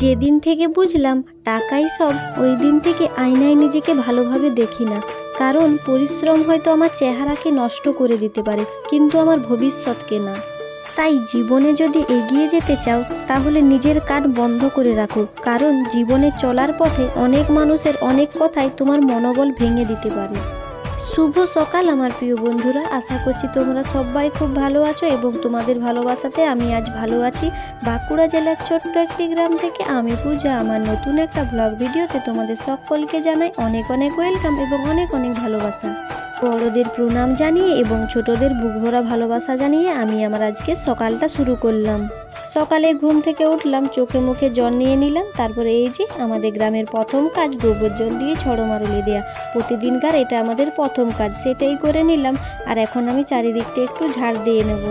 যেদিন থেকে বুঝলাম টাকাই সব, ওই দিন থেকে আয়নায় নিজেকে ভালোভাবে দেখি না। কারণ পরিশ্রম হয়তো আমার চেহারাকে নষ্ট করে দিতে পারে, কিন্তু আমার ভবিষ্যৎকে না। তাই জীবনে যদি এগিয়ে যেতে চাও তাহলে নিজের কাঠ বন্ধ করে রাখো, কারণ জীবনে চলার পথে অনেক মানুষের অনেক কথাই তোমার মনোবল ভেঙে দিতে পারে। শুভ সকাল আমার প্রিয় বন্ধুরা, আশা করছি তোমরা সবাই খুব ভালো আছো এবং তোমাদের ভালোবাসাতে আমি আজ ভালো আছি। বাঁকুড়া জেলার ছোট্ট একটি গ্রাম থেকে আমি পূজা আমার নতুন একটা ব্লগ ভিডিওতে তোমাদের সকলকে জানাই অনেক অনেক ওয়েলকাম এবং অনেক অনেক ভালোবাসা। বড়দের প্রণাম জানিয়ে এবং ছোটদের বুক ভরা ভালোবাসা জানিয়ে আমি আমার আজকে সকালটা শুরু করলাম। সকালে ঘুম থেকে উঠলাম, চোখে মুখে জল নিয়ে নিলাম, তারপরে এই যে আমাদের গ্রামের প্রথম কাজ গোবর জল দিয়ে ছড়ো মারুলি দেওয়া। প্রতিদিনকার এটা আমাদের প্রথম কাজ, সেটাই করে নিলাম। আর এখন আমি চারিদিকটা একটু ঝাড় দিয়ে নেব।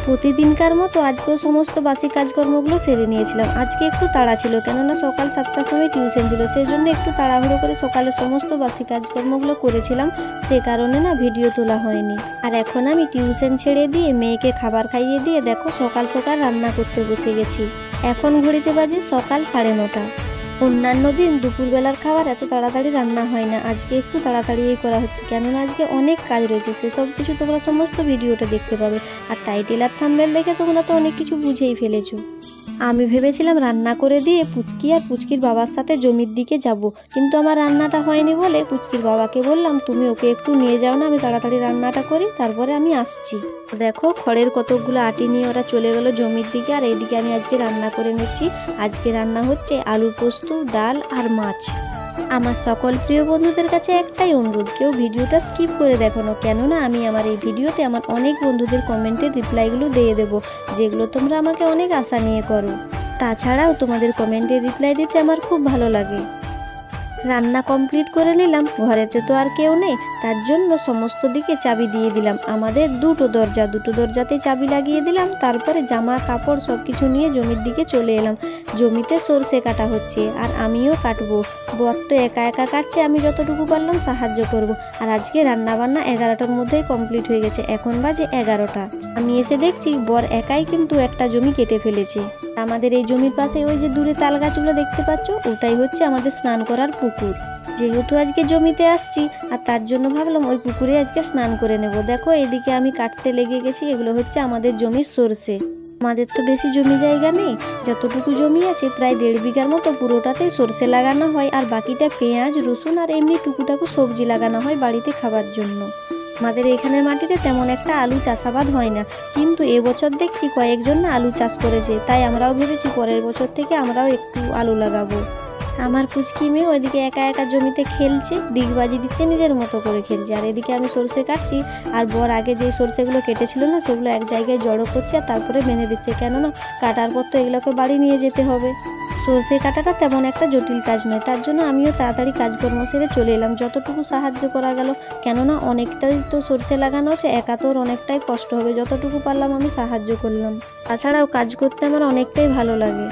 প্রতিদিনকার মতো আজকেও সমস্ত বাসি কাজকর্মগুলো সেরে নিয়েছিলাম। আজকে একটু তাড়া ছিল, কেননা সকাল 7টার সময় টিউশন ছিল, সেই জন্য একটু তাড়াহুড়ো করে সকালে সমস্ত বাসি কাজকর্মগুলো করেছিলাম, সে কারণে না ভিডিও তোলা হয়নি। আর এখন আমি টিউশন ছেড়ে দিয়ে মেয়েকে খাবার খাইয়ে দিয়ে দেখো সকাল সকাল রান্না করতে বসে গেছি। এখন ঘড়িতে বাজে সকাল 9:30। অন্যান্য দিন দুপুরবেলার খাবার এত তাড়াতাড়ি রান্না হয় না, আজকে একটু তাড়াতাড়িই করা হচ্ছে, কেননা আজকে অনেক কাজ রয়েছে। সেসব কিছু তোমরা সমস্ত ভিডিওটা দেখতে পাবে। আর টাইটেল আর থাম্বনেল দেখে তোমরা তো অনেক কিছু বুঝেই ফেলেছো। আমি ভেবেছিলাম রান্না করে দিয়ে পুচকি আর পুচকির বাবার সাথে জমির দিকে যাব, কিন্তু আমার রান্নাটা হয়নি বলে পুচকির বাবাকে বললাম তুমি ওকে একটু নিয়ে যাও না, আমি তাড়াতাড়ি রান্নাটা করি, তারপরে আমি আসছি। দেখো খড়ের কতকগুলো আটি নিয়ে ওরা চলে গেল জমির দিকে, আর এইদিকে আমি আজকে রান্না করে নিচ্ছি। আজকে রান্না হচ্ছে আলু পোস্ত, ডাল আর মাছ। আমার সকল প্রিয় বন্ধুদের কাছে একটাই অনুরোধ, কেউ ভিডিওটা স্কিপ করে দেখো না, কেননা আমি আমার এই ভিডিওতে আমার অনেক বন্ধুদের কমেন্টের রিপ্লাইগুলো দিয়ে দেবো, যেগুলো তোমরা আমাকে অনেক আশা নিয়ে করো। তাছাড়াও তোমাদের কমেন্টের রিপ্লাই দিতে আমার খুব ভালো লাগে। রান্না কমপ্লিট করে নিলাম, ঘরেতে তো আর কেউ নেই, তার জন্য সমস্ত দিকে চাবি দিয়ে দিলাম। আমাদের দুটো দরজাতে চাবি লাগিয়ে দিলাম। তারপরে জামা কাপড় সব কিছু নিয়ে জমির দিকে চলে এলাম। জমিতে সরষে কাটা হচ্ছে আর আমিও কাটবো। বর তো একা একা কাটছে, আমি যতটুকু পারলাম সাহায্য করব। আর আজকে রান্নাবান্না 11টার মধ্যেই কমপ্লিট হয়ে গেছে, এখন বাজে 11টা। আমি এসে দেখছি বর একাই কিন্তু একটা জমি কেটে ফেলেছে। আমাদের এই জমির পাশে ওই যে দূরে তাল গাছগুলো দেখতে পাচ্ছ, ওটাই হচ্ছে আমাদের স্নান করার পুকুর। যেহেতু আজকে জমিতে আসছি আর তার জন্য ভাবলাম ওই পুকুরে আজকে স্নান করে নেব। দেখো এদিকে আমি কাটতে লেগে গেছি, এগুলো হচ্ছে আমাদের জমির সরষে। আমাদের তো বেশি জমি জায়গা নেই, যতটুকু জমি আছে প্রায় 1.5 বিঘার মতো পুরোটাতেই সরষে লাগানো হয়, আর বাকিটা পেঁয়াজ রসুন আর এমনি টুকুটাকু সবজি লাগানো হয় বাড়িতে খাবার জন্য। আমাদের এখানের মাটিতে তেমন একটা আলু চাষাবাদ হয় না, কিন্তু এবছর দেখছি কয়েকজন না আলু চাষ করেছে, তাই আমরাও ভেবেছি পরের বছর থেকে আমরাও একটু আলু লাগাবো। আমার পুচকি মেয়ে ওইদিকে একা একা জমিতে খেলছে, ডিগবাজি দিচ্ছে, নিজের মতো করে খেলছে। আর এদিকে আমি সরষে কাটছি, আর বর আগে যে সরষেগুলো কেটেছিল না সেগুলো এক জায়গায় জড়ো করছে আর তারপরে বেঁধে দিচ্ছে, কেননা কাটার পর তো এগুলোকে বাড়ি নিয়ে যেতে হবে। সরষে কাটাটা তেমন একটা জটিল কাজ নয়, তার জন্য আমিও তাড়াতাড়ি কাজকর্ম সেরে চলে এলাম, যতটুকু সাহায্য করা গেল, কেননা অনেকটাই তো সরষে লাগানো আছে, একা তোর অনেকটাই কষ্ট হবে, যতটুকু পারলাম আমি সাহায্য করলাম। তাছাড়াও কাজ করতে আমার অনেকটাই ভালো লাগে।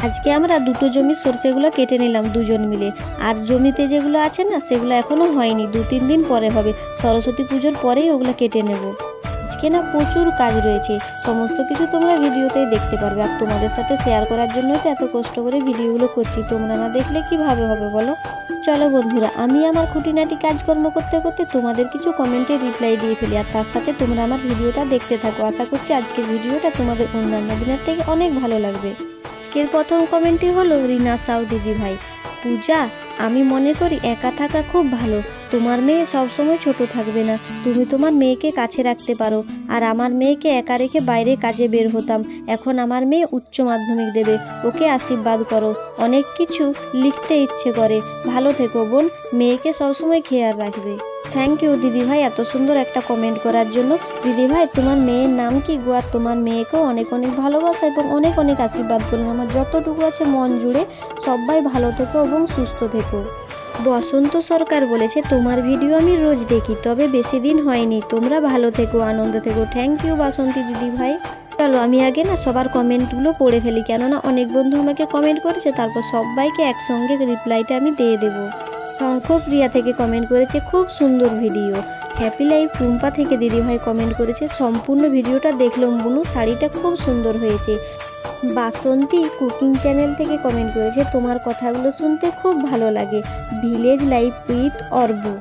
আজকে আমরা দুটো জমির সরষেগুলো কেটে নিলাম দুজন মিলে, আর জমিতে যেগুলো আছে না সেগুলো এখনো হয়নি, 2-3 দিন পরে হবে, সরস্বতী পুজোর পরেই ওগুলো কেটে নেব। আজকে না প্রচুর কাজ রয়েছে, সমস্ত কিছু তোমরা ভিডিওতেই দেখতে পারবে, আর তোমাদের সাথে শেয়ার করার জন্যই তো এত কষ্ট করে ভিডিওগুলো করছি, তোমরা না দেখলে কিভাবে হবে বলো। চলো বন্ধুরা, আমি আমার খুঁটিনাটি কাজকর্ম করতে করতে তোমাদের কিছু কমেন্টে রিপ্লাই দিয়ে ফেলি, আর তার সাথে তোমরা আমার ভিডিওটা দেখতে থাকো। আশা করছি আজকের ভিডিওটা তোমাদের অন্যান্য দিনের থেকে অনেক ভালো লাগবে। আজকের প্রথম কমেন্টটি হলো রিনা সাউ দিদি ভাই। পূজা, আমি মনে করি একা থাকা খুব ভালো, তোমার মেয়ে সবসময় ছোট থাকবে না, তুমি তোমার মেয়েকে কাছে রাখতে পারো। আর আমার মেয়েকে একা রেখে বাইরে কাজে বের হতাম, এখন আমার মেয়ে উচ্চ মাধ্যমিক দেবে, ওকে আশীর্বাদ করো, অনেক কিছু লিখতে ইচ্ছে করে। ভালো থেকো বোন, মেয়েকে সবসময় খেয়াল রাখবে। থ্যাংক ইউ দিদিভাই এত সুন্দর একটা কমেন্ট করার জন্য। দিদিভাই তোমার মেয়ের নাম কি গো? আর তোমার মেয়েকেও অনেক অনেক ভালোবাসা এবং অনেক অনেক আশীর্বাদ করলাম, আমার যতটুকু আছে মন জুড়ে। সবাই ভালো থেকো এবং সুস্থ থেকো। বসন্ত সরকার বলেছে তোমার ভিডিও আমি রোজ দেখি, তবে বেশি দিন হয়নি, তোমরা ভালো থেকো, আনন্দ থেকো। থ্যাংক ইউ বাসন্তী দিদি ভাই। চলো আমি আগে না সবার কমেন্টগুলো পড়ে ফেলি, কেননা অনেক বন্ধু আমাকে কমেন্ট করেছে, তারপর সবাইকে একসঙ্গে রিপ্লাইটা আমি দিয়ে দেবো। শঙ্খপ্রিয়া থেকে কমেন্ট করেছে খুব সুন্দর ভিডিও। হ্যাপি লাইফ রুম্পা থেকে দিদিভাই কমেন্ট করেছে সম্পূর্ণ ভিডিওটা দেখলাম বুনু, শাড়িটা খুব সুন্দর হয়েছে। বাসন্তী কুকিং চ্যানেল থেকে কমেন্ট করেছে, তোমার কথাগুলো শুনতে খুব ভালো লাগে, ভিলেজ লাইফ উইথ অর্বু।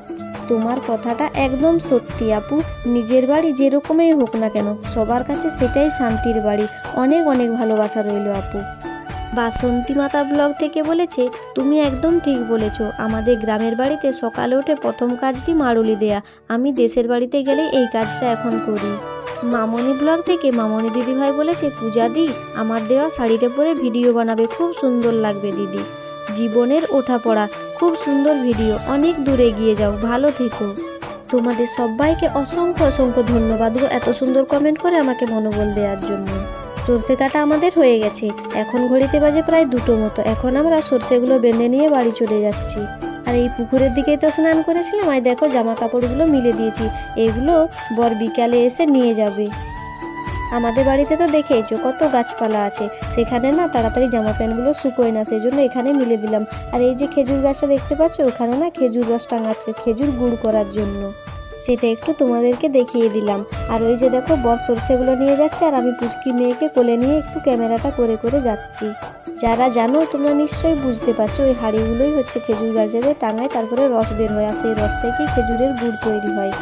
তোমার কথাটা একদম সত্যি আপু, নিজের বাড়ি যেরকমই হোক না কেন সবার কাছে সেটাই শান্তির বাড়ি। অনেক অনেক ভালোবাসা রইল আপু। বাসন্তী মাতা ব্লগ থেকে বলেছে, তুমি একদম ঠিক বলেছো, আমাদের গ্রামের বাড়িতে সকালে উঠে প্রথম কাজটি মাড়ুলি দেয়া। আমি দেশের বাড়িতে গেলে এই কাজটা এখন করি। মামনি ব্লগ থেকে মামনি দিদিভাই বলেছে, পূজা দি আমার দেওয়া শাড়িটা পরে ভিডিও বানাবে, খুব সুন্দর লাগবে দিদি। জীবনের ওঠা পড়া, খুব সুন্দর ভিডিও, অনেক দূরে গিয়ে যাও, ভালো থেকো। তোমাদের সবাইকে অসংখ্য অসংখ্য ধন্যবাদ গো, এত সুন্দর কমেন্ট করে আমাকে মনোবল দেওয়ার জন্য। সর্ষে কাটা আমাদের হয়ে গেছে, এখন ঘড়িতে বাজে প্রায় 2টো মতো। এখন আমরা সর্ষেগুলো বেঁধে নিয়ে বাড়ি চলে যাচ্ছি। আর এই পুকুরের দিকেই তো স্নান করেছিলাম, আর দেখো জামা কাপড়গুলো মিলে দিয়েছি, এগুলো বর বিকালে এসে নিয়ে যাবে। আমাদের বাড়িতে তো দেখেইছো কত গাছপালা আছে, সেখানে না তাড়াতাড়ি জামা প্যান্টগুলো শুকোয় না, সেই জন্য এখানে মিলে দিলাম। আর এই যে খেজুর গাছটা দেখতে পাচ্ছ, ওখানে না খেজুর রস টাঙাচ্ছে খেজুর গুড় করার জন্য, সেটা একটু তোমাদেরকে দেখিয়ে দিলাম। আর ওই যে দেখো বর সরষেগুলো নিয়ে যাচ্ছে, আর আমি পুচকি মেয়েকে কোলে নিয়ে একটু ক্যামেরাটা করে করে যাচ্ছি। যারা জানো তোমরা নিশ্চয়ই বুঝতে পারছো, ওই হাঁড়িগুলোই হচ্ছে খেজুর গাছে টাঙায়, তারপরে রস বের হয়, আর সেই রস থেকেই খেজুরের গুড় তৈরি হয়।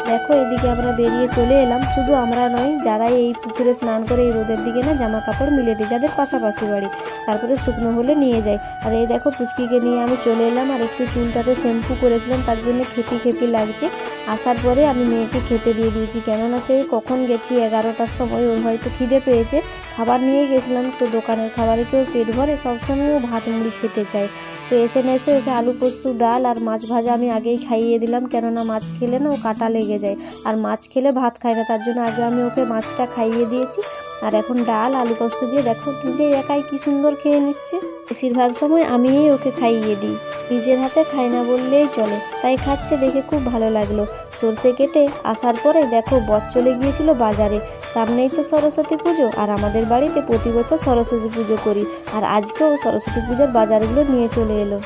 দেখো এদিকে আমরা বেরিয়ে চলে এলাম। শুধু আমরা নয়, যারা এই পুকুরে স্নান করে এই রোদের দিকে না জামা কাপড় মিলে দিই, যাদের পাশাপাশি বাড়ি, তারপরে শুকনো হলে নিয়ে যায়। আর এই দেখো পুচকিকে নিয়ে আমি চলে এলাম, আর একটু চুলটাতে শ্যাম্পু করেছিলাম, তার জন্য খেপি খেপি লাগছে। আসার পরে আমি মেয়েকে খেতে দিয়ে দিয়েছি, কেননা সেই কখন গেছি 11টার সময়, ওর হয়তো খিদে পেয়েছে, খাবার নিয়ে গেছিলাম, তো দোকানের খাবারে কেউ পেট ভরে, সবসময় ও ভাত মুড়ি খেতে চায়। তো এসে এসে ওকে আলু পোস্ত, ডাল আর মাছ ভাজা আমি আগেই খাইয়ে দিলাম, কেননা মাছ খেলে না ও কাঁটা লেগে যায়, আর মাছ খেলে ভাত খায় না, তার জন্য আগে আমি ওকে মাছটা খাইয়ে দিয়েছি। আর এখন ডাল আলু পোস্ত দিয়ে দেখো নিজে একাই কি সুন্দর খেয়ে নিচ্ছে। বেশিরভাগ সময় আমিই ওকে খাইয়ে দিই, নিজের হাতে খায় না বললেই চলে, তাই খাচ্ছে দেখে খুব ভালো লাগলো। সরষে কেটে আসার পরে দেখো বর চলে গিয়েছিল বাজারে, সামনেই তো সরস্বতী পুজো, আর আমাদের বাড়িতে প্রতি বছর সরস্বতী পুজো করি, আর আজকেও সরস্বতী পুজোর বাজারগুলো নিয়ে চলে এলো।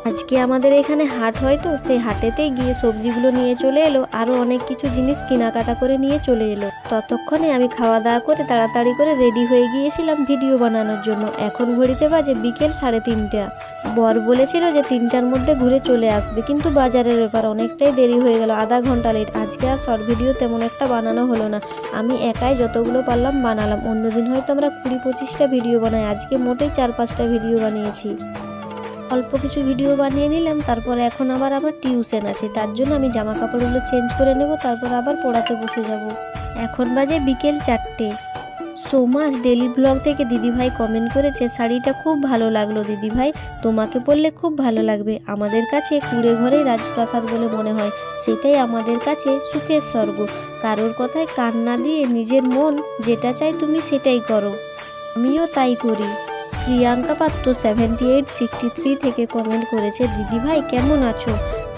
আজকে আমাদের এখানে হাট হয়, তো সেই হাটেতেই গিয়ে সবজিগুলো নিয়ে চলে এলো, আরও অনেক কিছু জিনিস কেনাকাটা করে নিয়ে চলে এলো। ততক্ষণে আমি খাওয়া দাওয়া করে তাড়াতাড়ি করে রেডি হয়ে গিয়েছিলাম ভিডিও বানানোর জন্য। এখন ঘড়িতে বাজে বিকেল 3:30। বর বলেছিল যে 3টার মধ্যে ঘুরে চলে আসবে, কিন্তু বাজারের ব্যাপার অনেকটাই দেরি হয়ে গেল, আধা ঘন্টা লেট। আজকে আর শর্ট ভিডিও তেমন একটা বানানো হলো না, আমি একাই যতগুলো পারলাম বানালাম। অন্যদিন হয়তো আমরা 20-25টা ভিডিও বানাই, আজকে মোটেই 4-5টা ভিডিও বানিয়েছি। অল্প কিছু ভিডিও বানিয়ে নিলাম, তারপর এখন আবার আমার টিউশন আছে, তার জন্য আমি জামা কাপড়গুলো চেঞ্জ করে নেব, তারপর আবার পড়াতে বসে যাব। এখন বাজে বিকেল 4টে। সোমাস ডেলি ব্লগ থেকে দিদিভাই কমেন্ট করেছে, শাড়িটা খুব ভালো লাগলো দিদিভাই, তোমাকে পরলে খুব ভালো লাগবে। আমাদের কাছে কুড়ে ঘরেই রাজপ্রাসাদ বলে মনে হয়, সেটাই আমাদের কাছে সুখের স্বর্গ। কারোর কথায় কান না দিয়ে নিজের মন যেটা চাই তুমি সেটাই করো, আমিও তাই করি। প্রিয়াঙ্কা পাত্র 7863 থেকে কমেন্ট করেছে, দিদিভাই কেমন আছো?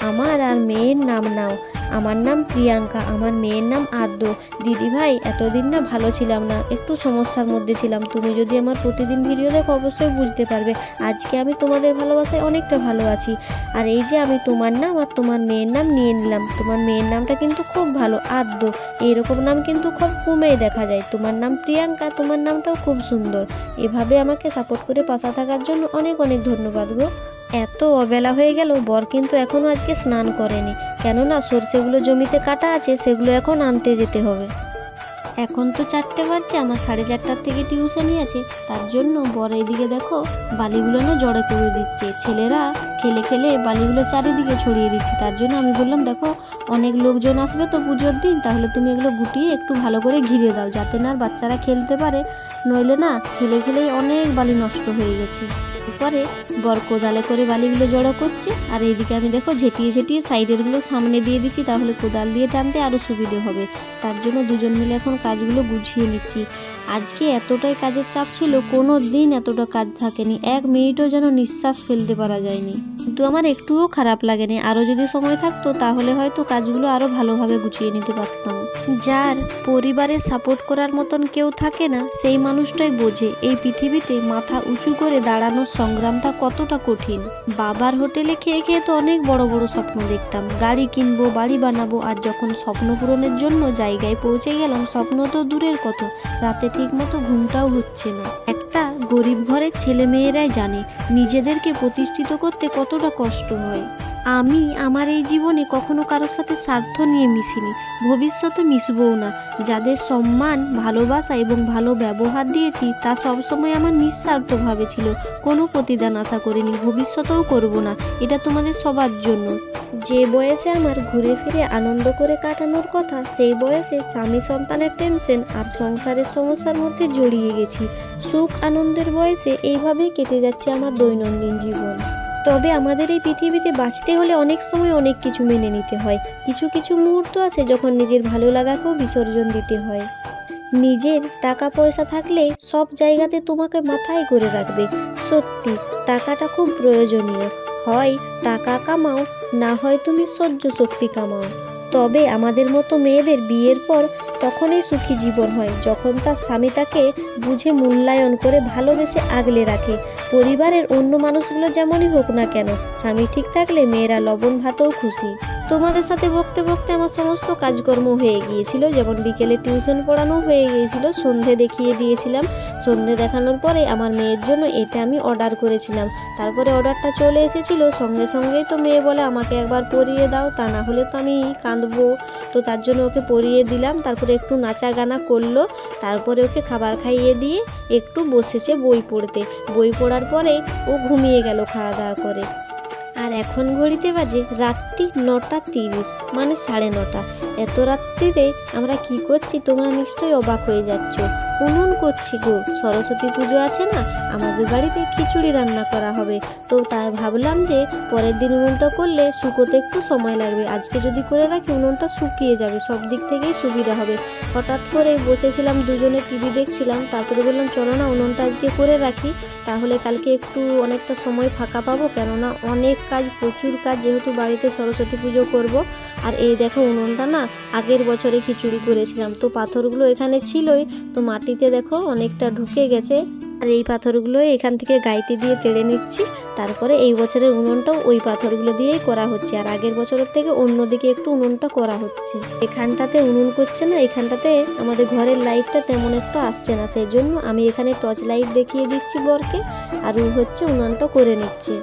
আমার আর মেয়ের নাম নাও। আমার নাম প্রিয়াঙ্কা, আমার মেয়ের নাম আদ্য। দিদিভাই এতদিন না ভালো ছিলাম না, একটু সমস্যার মধ্যে ছিলাম। তুমি যদি আমার প্রতিদিন ভিডিও দেখো অবশ্যই বুঝতে পারবে। আজকে আমি তোমাদের ভালোবাসায় অনেকটা ভালো আছি। আর এই যে আমি তোমার নাম আর তোমার মেয়ের নাম নিয়ে নিলাম। তোমার মেয়ের নামটা কিন্তু খুব ভালো, আদ্য। এইরকম নাম কিন্তু খুব কমেই দেখা যায়। তোমার নাম প্রিয়াঙ্কা, তোমার নামটাও খুব সুন্দর। এভাবে আমাকে সাপোর্ট করে পাশে থাকার জন্য অনেক অনেক ধন্যবাদ গো। এত অবেলা হয়ে গেল, বর কিন্তু এখনও আজকে স্নান করেনি, কেননা সর্ষেগুলো জমিতে কাটা আছে, সেগুলো এখন আনতে যেতে হবে। এখন তো 4টে বাজছে, আমার 4:30টার থেকে টিউশনই আছে, তার জন্য বর এইদিকে দেখো বালিগুলো না জড়ো করে দিচ্ছে। ছেলেরা খেলে খেলে বালিগুলো চারিদিকে ছড়িয়ে দিচ্ছে, তার জন্য আমি বললাম দেখো অনেক লোকজন আসবে তো পুজোর দিন, তাহলে তুমি এগুলো গুটিয়ে একটু ভালো করে ঘিরে দাও, যাতে না আর বাচ্চারা খেলতে পারে, নইলে না খেলে খেলেই অনেক বালি নষ্ট হয়ে গেছে। পরে বর কোদালে করে বালিগুলো জড়ো করছে, আর এইদিকে আমি দেখো ঝেঁটিয়ে ঝেঁটিয়ে সাইডেরগুলো সামনে দিয়ে দিচ্ছি, তাহলে কোদাল দিয়ে টানতে আরও সুবিধে হবে। তার জন্য দুজন মিলে এখন কাজগুলো গুছিয়ে নিচ্ছি। আজকে এতটাই কাজের চাপ ছিল, কোনো দিন এতটা কাজ থাকেনি, 1 মিনিটও যেন নিঃশ্বাস ফেলতে পারা যায়নি। কিন্তু আমার একটুও খারাপ লাগেনি, আরও যদি সময় থাকতো তাহলে হয়তো কাজগুলো আরও ভালোভাবে গুছিয়ে নিতে পারতাম। যার পরিবারের সাপোর্ট করার মতন কেউ থাকে না, সেই মানুষটাই বোঝে এই পৃথিবীতে মাথা উঁচু করে দাঁড়ানোর সংগ্রামটা কতটা কঠিন। বাবার হোটেলে খেয়ে খেয়ে তো অনেক বড় বড় স্বপ্ন দেখতাম, গাড়ি কিনবো, বাড়ি বানাবো, আর যখন স্বপ্ন পূরণের জন্য জায়গায় পৌঁছে গেলাম, স্বপ্ন তো দূরের কথা, রাতে ঠিক মতো ঘুমটাও হচ্ছে না। একটা গরিব ঘরের ছেলেমেয়েরাই জানে নিজেদেরকে প্রতিষ্ঠিত করতে কতটা কষ্ট হয়। আমি আমার এই জীবনে কখনো কারোর সাথে স্বার্থ নিয়ে মিশিনি, ভবিষ্যতে মিশবও না। যাদের সম্মান, ভালোবাসা এবং ভালো ব্যবহার দিয়েছি তা সবসময় আমার নিঃস্বার্থভাবে ছিল, কোনো প্রতিদান আশা করিনি, ভবিষ্যতেও করব না। এটা তোমাদের সবার জন্য। যে বয়সে আমার ঘুরে ফিরে আনন্দ করে কাটানোর কথা, সেই বয়সে স্বামী সন্তানের টেনশন আর সংসারের সমস্যার মধ্যে জড়িয়ে গেছি। সুখ আনন্দের বয়সে এইভাবেই কেটে যাচ্ছে আমার দৈনন্দিন জীবন। তবে আমাদের এই পৃথিবীতে বাঁচতে হলে অনেক সময় অনেক কিছু মেনে নিতে হয়। কিছু কিছু মুহূর্ত আছে যখন নিজের ভালো লাগাকেও বিসর্জন দিতে হয়। নিজের টাকা পয়সা থাকলে সব জায়গাতে তোমাকে মাথায় করে রাখবে। সত্যি টাকাটা খুব প্রয়োজনীয়। হয় টাকা কামাও, না হয় তুমি সহ্য শক্তি কামাও। তবে আমাদের মতো মেয়েদের বিয়ের পর তখনই সুখী জীবন হয় যখন তার স্বামী তাকে বুঝে মূল্যায়ন করে ভালোবেসে আগলে রাখে। পরিবারের অন্য মানুষগুলো যেমনই হোক না কেন, স্বামী ঠিক থাকলে মেয়েরা লবণ ভাতেও খুশি। তোমাদের সাথে বকতে বকতে আমার সমস্ত কাজকর্ম হয়ে গিয়েছিল, যেমন বিকেলে টিউশন পড়ানো হয়ে গিয়েছিল, সন্ধে দেখিয়ে দিয়েছিলাম। সন্ধে দেখানোর পরে আমার মেয়ের জন্য এটা আমি অর্ডার করেছিলাম। তারপরে অর্ডারটা চলে এসেছিল, সঙ্গে সঙ্গেই তো মেয়ে বলে আমাকে একবার পরিয়ে দাও, তা না হলে তো আমি কাঁদবো। তো তার জন্য ওকে পরিয়ে দিলাম। তারপরে একটু নাচা গানা করলো। তারপরে ওকে খাবার খাইয়ে দিয়ে একটু বসেছে বই পড়তে। বই পড়ার পরে ও ঘুমিয়ে গেল খাওয়া দাওয়া করে। আর এখন ঘড়িতে বাজে রাত্রি 9:30, মানে 9:30। এত রাত্রিতে আমরা কি করছি তোমরা নিশ্চয়ই অবাক হয়ে যাচ্ছ। উনুন করছি গো, সরস্বতী পুজো আছে না, আমাদের বাড়িতে খিচুড়ি রান্না করা হবে। তো তাই ভাবলাম যে পরের দিন উনুনটা করলে শুকোতে একটু সময় লাগবে, আজকে যদি করে রাখি উনুনটা শুকিয়ে যাবে, সব দিক থেকেই সুবিধা হবে। হঠাৎ করে বসেছিলাম, দুজনে টিভি দেখছিলাম, তারপরে বললাম চলো না উনুনটা আজকে করে রাখি, তাহলে কালকে একটু অনেকটা সময় ফাঁকা পাবো। কেননা অনেক কাজ, প্রচুর কাজ, যেহেতু বাড়িতে সরস্বতী পুজো করব। আর এই দেখো উনুনটা না আগের বছরে খিচুড়ি করেছিলাম, তো পাথরগুলো এখানে ছিলই, তো মাটিতে দেখো অনেকটা ঢুকে গেছে। আর এই পাথরগুলো এখান থেকে গাইতে দিয়ে তেড়ে নিচ্ছি। তারপরে এই বছরের উনুনটাও ওই পাথরগুলো দিয়েই করা হচ্ছে, আর আগের বছরের থেকে অন্যদিকে একটু উনুনটা করা হচ্ছে। এখানটাতে উনুন করছে না, এখানটাতে আমাদের ঘরের লাইটটা তেমন একটা আসছে না, সেই জন্য আমি এখানে টর্চ লাইট দেখিয়ে দিচ্ছি বরকে, আর ও হচ্ছে উনুনটা করে নিচ্ছে।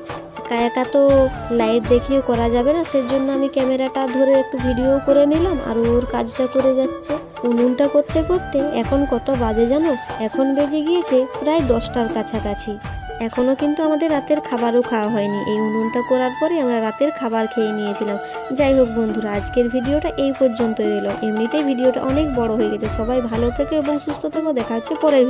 একা একা তো লাইট দেখিয়ে করা যাবে না, সেজন্য আমি ক্যামেরাটা ধরে একটু ভিডিও করে নিলাম, আর ওর কাজটা করে যাচ্ছে। উনুনটা করতে করতে এখন কত বাজে জানো? এখন বেজে গিয়েছে প্রায় 10টার কাছাকাছি। এখনও কিন্তু আমাদের রাতের খাবারও খাওয়া হয়নি। এই উনুনটা করার পরে আমরা রাতের খাবার খেয়ে নিয়েছিলাম। যাই হোক বন্ধুরা, আজকের ভিডিওটা এই পর্যন্তই রইল। এমনিতেই ভিডিওটা অনেক বড় হয়ে গেছে। সবাই ভালো থেকো এবং সুস্থ থেকো। দেখা হচ্ছে পরের